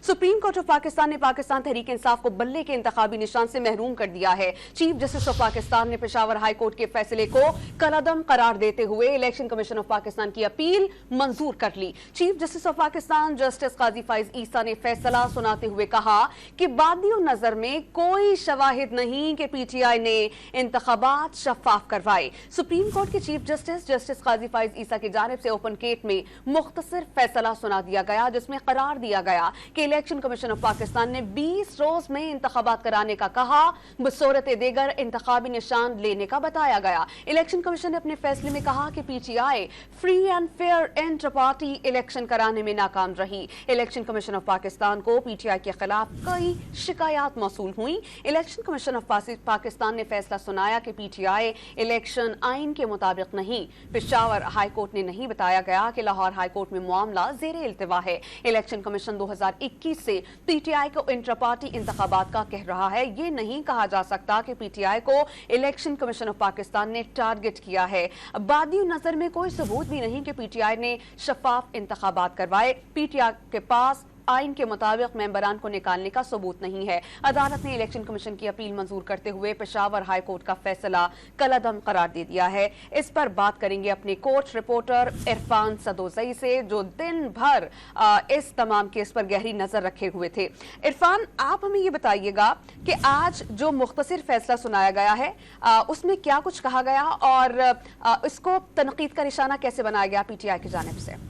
Supreme court of Pakistan ने पाकिस्तान तहरीक इंसाफ को बल्ले के इंतखाबी निशान से महरूम कर दिया है। चीफ जस्टिस ऑफ पाकिस्तान ने पेशावर हाई कोर्ट के फैसले को कलअदम करार देते हुए इलेक्शन कमीशन ऑफ पाकिस्तान की अपील मंजूर कर ली। Chief justice of Pakistan justice Qazi Faez Isa ने फैसला सुनाते हुए कहा कि बादियों नजर में कोई शवाहिद नहीं कि पीटीआई ने इंतखाबात शफाफ करवाए। सुप्रीम कोर्ट के chief justice justice Qazi Faez ईसा की जानिब से ओपन केट में मुख्तसर फैसला सुना दिया गया, जिसमें करार दिया गया कि इलेक्शन कमीशन ऑफ पाकिस्तान ने 20 रोज में इंतखाबात कराने का कहा, बसूरत देगर इंतखाबी निशान लेने का बताया गया। इलेक्शन कमीशन ने अपने फैसले में कहा कि PTI free and fair inter party election कराने में नाकाम रही। इलेक्शन कमीशन ऑफ पाकिस्तान को पीटीआई के खिलाफ कई शिकायत मौसूल हुई। इलेक्शन कमीशन ऑफ पाकिस्तान ने फैसला सुनाया कि पीटीआई इलेक्शन आइन के मुताबिक नहीं। पेशावर हाई कोर्ट ने नहीं बताया गया कि लाहौर हाई कोर्ट में मामला ज़ेरे इल्तिवा है। इलेक्शन कमीशन 2021 से पीटीआई को इंटर पार्टी इंतखाबात का कह रहा है। ये नहीं कहा जा सकता कि पीटीआई को इलेक्शन कमीशन ऑफ पाकिस्तान ने टारगेट किया है। बादी नजर में कोई सबूत भी नहीं कि पीटीआई ने शफाफ इंतखाबात करवाए। पीटीआई के पास आइन के मुताबिक मेंबरान को निकालने का सबूत नहीं है। अदालत ने इलेक्शन कमीशन की अपील मंजूर करते हुए पेशावर हाई कोर्ट का फैसला कलअदम करार दे दिया है। इस पर बात करेंगे अपने कोर्ट रिपोर्टर इरफान सदोजई से, जो दिन भर इस तमाम केस पर गहरी नजर रखे हुए थे। इरफान, आप हमें ये बताइएगा कि आज जो मुख्तसर फैसला सुनाया गया है उसमें क्या कुछ कहा गया और इसको तनकीद का निशाना कैसे बनाया गया पीटीआई की जानिब से?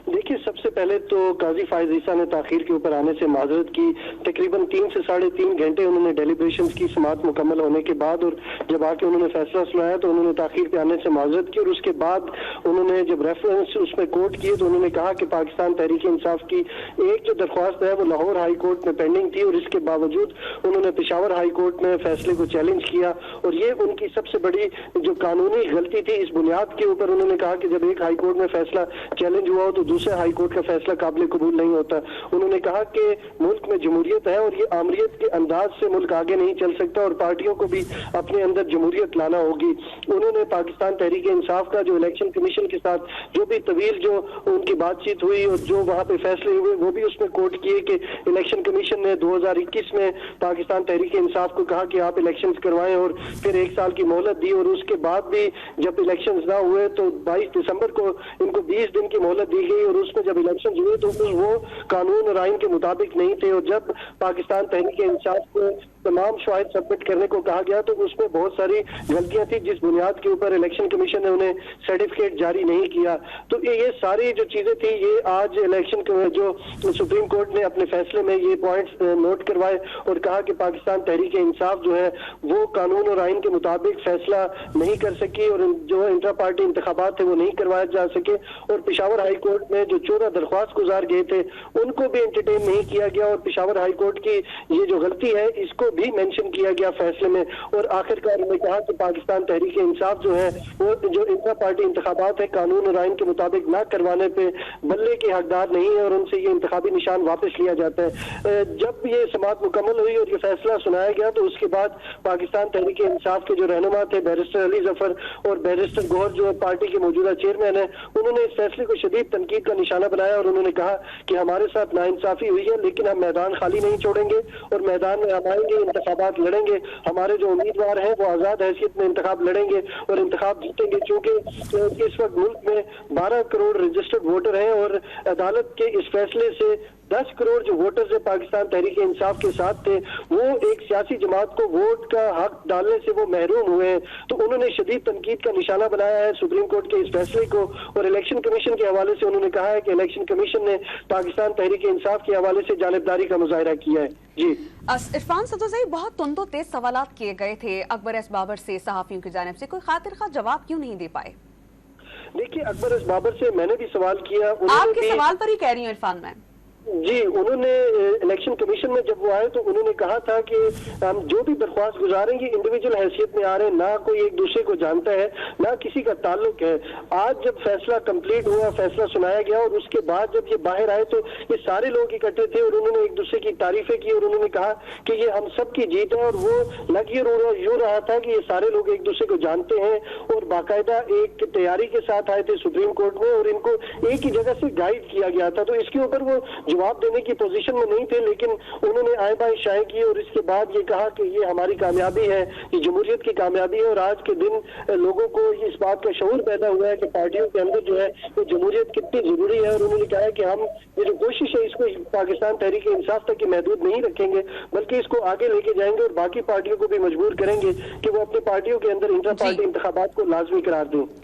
देखिए, सबसे पहले तो काजी फाइज ईसा ने ताखीर के ऊपर आने से माजरत की। तकरीबन 3 से 3.5 घंटे उन्होंने डेलिब्रेशन की समाअत मुकम्मल होने के बाद, और जब आके उन्होंने फैसला सुनाया तो उन्होंने ताखीर पे आने से माजरत की। और उसके बाद उन्होंने जब रेफरेंस उसमें कोट किए तो उन्होंने कहा कि पाकिस्तान तहरीक इंसाफ की एक जो दरख्वास्त है वो लाहौर हाई कोर्ट में पेंडिंग थी, और इसके बावजूद उन्होंने पेशावर हाई कोर्ट में फैसले को चैलेंज किया। और ये उनकी सबसे बड़ी जो कानूनी गलती थी। इस बुनियाद के ऊपर उन्होंने कहा कि जब एक हाई कोर्ट में फैसला चैलेंज हुआ हो तो दूसरे हाई कोर्ट का फैसला काबिल कबूल नहीं होता। उन्होंने कहा कि मुल्क में जमहूरियत है और ये आमरीत के अंदाज से मुल्क आगे नहीं चल सकता और पार्टियों को भी अपने अंदर जमहूरियत लाना होगी। उन्होंने पाकिस्तान तहरीक इंसाफ का जो इलेक्शन कमीशन के साथ जो भी तवील जो उनकी बातचीत हुई और जो वहां पे फैसले हुए वो भी उसमें कोट किए कि इलेक्शन कमीशन ने 2021 में पाकिस्तान तहरीक इंसाफ को कहा कि आप इलेक्शन करवाएं, और फिर 1 साल की मोहलत दी। और उसके बाद भी जब इलेक्शन ना हुए तो 22 दिसंबर को इनको 20 दिन की मोहलत दी गई, और उसमें जब इलेक्शन हुए तो वो कानून और आइन के मुताबिक नहीं थे। और जब पाकिस्तान तहरीक इंसाफ को तमाम शवाहिद सबमिट करने को कहा गया तो उसमें बहुत सारी गलतियां थी, जिस बुनियाद के ऊपर इलेक्शन कमीशन ने उन्हें सर्टिफिकेट जारी नहीं किया। तो ये सारी जो चीजें थी ये आज इलेक्शन जो सुप्रीम कोर्ट ने अपने फैसले में ये पॉइंट्स नोट करवाए और कहा कि पाकिस्तान तहरीक इंसाफ जो है वो कानून और आइन के मुताबिक फैसला नहीं कर सकी, और जो इंटर पार्टी इंतखाबात थे वो नहीं करवाए जा सके। और पेशावर हाई कोर्ट में जो 14 दरख्वास्त गुजार गए थे उनको भी एंटरटेन नहीं किया गया, और पेशावर हाई कोर्ट की ये जो गलती है इसको भी मेंशन किया गया फैसले में। और आखिरकार उन्होंने कहा कि पाकिस्तान तहरीक इंसाफ जो है वो जो इंटर पार्टी इंतखाबात है कानून और आइन के मुताबिक ना करवाने पे बल्ले के हकदार नहीं है, और उनसे ये इंतखाबी निशान वापस लिया जाता है। जब ये समाअत मुकम्मल हुई और ये फैसला सुनाया गया तो उसके बाद पाकिस्तान तहरीक इंसाफ के जो रहनुमा थे बैरिस्टर अली जफर और बैरिस्टर गौहर जो पार्टी के मौजूदा चेयरमैन है, उन्होंने इस फैसले को शदीद तनकीद का निशाना बनाया। और उन्होंने कहा कि हमारे साथ नाइंसाफी हुई है, लेकिन हम मैदान खाली नहीं छोड़ेंगे और मैदान में हम आएंगे, इंतखाबात लड़ेंगे। हमारे जो उम्मीदवार हैं वो आजाद हैसियत में इंतखाब लड़ेंगे और इंतखाब जीतेंगे, क्योंकि इस वक्त मुल्क में 12 करोड़ रजिस्टर्ड वोटर हैं और अदालत के इस फैसले से 10 करोड़ जो वोटर्स है पाकिस्तान तहरीक इंसाफ के साथ थे वो एक सियासी जमात को वोट का हक डालने से वो महरूम हुए हैं। तो उन्होंने शदीद तनकीद का निशाना बनाया है सुप्रीम कोर्ट के इस फैसले को, और इलेक्शन कमीशन के हवाले से उन्होंने कहा है कि इलेक्शन कमीशन ने पाकिस्तान तहरीक इंसाफ के हवाले से जानिबदारी का मुजाहिरा किया है। जी इरफान सदोजई, बहुत तुंदो तेज सवालात किए गए थे अकबर एस बाबर से सहाफियों की जानिब से, कोई खातिर खा जवाब क्यों नहीं दे पाए? देखिए, अकबर एस बाबर से मैंने भी सवाल किया। आपके सवाल पर ही कह रही हूँ इरफान मैम। जी, उन्होंने इलेक्शन कमीशन में जब वो आए तो उन्होंने कहा था कि हम जो भी दरख्वास्त गुजारेंगे इंडिविजुअल हैसियत में आ रहे हैं, ना कोई एक दूसरे को जानता है ना किसी का ताल्लुक है। आज जब फैसला कंप्लीट हुआ, फैसला सुनाया गया और उसके बाद जब ये बाहर आए तो ये सारे लोग इकट्ठे थे और उन्होंने एक दूसरे की तारीफें की और उन्होंने कहा कि ये हम सब की जीत है। और वो लग यूँ रहा था कि ये सारे लोग एक दूसरे को जानते हैं और बाकायदा एक तैयारी के साथ आए थे सुप्रीम कोर्ट में और इनको एक ही जगह से गाइड किया गया था। तो इसके ऊपर वो जवाब देने की पोजीशन में नहीं थे, लेकिन उन्होंने आए बाएं शाएं की और इसके बाद ये कहा कि ये हमारी कामयाबी है, ये जमहूरियत की कामयाबी है। और आज के दिन लोगों को इस बात का शऊर पैदा हुआ है कि पार्टियों के अंदर जो है वो जमहूरियत कितनी जरूरी है। और उन्होंने कहा है कि हम ये जो कोशिश है इसको पाकिस्तान तहरीक इंसाफ तक की महदूद नहीं रखेंगे, बल्कि इसको आगे लेके जाएंगे और बाकी पार्टियों को भी मजबूर करेंगे कि वो अपनी पार्टियों के अंदर इंट्रा पार्टी इंतखाबात को लाजमी करार दें।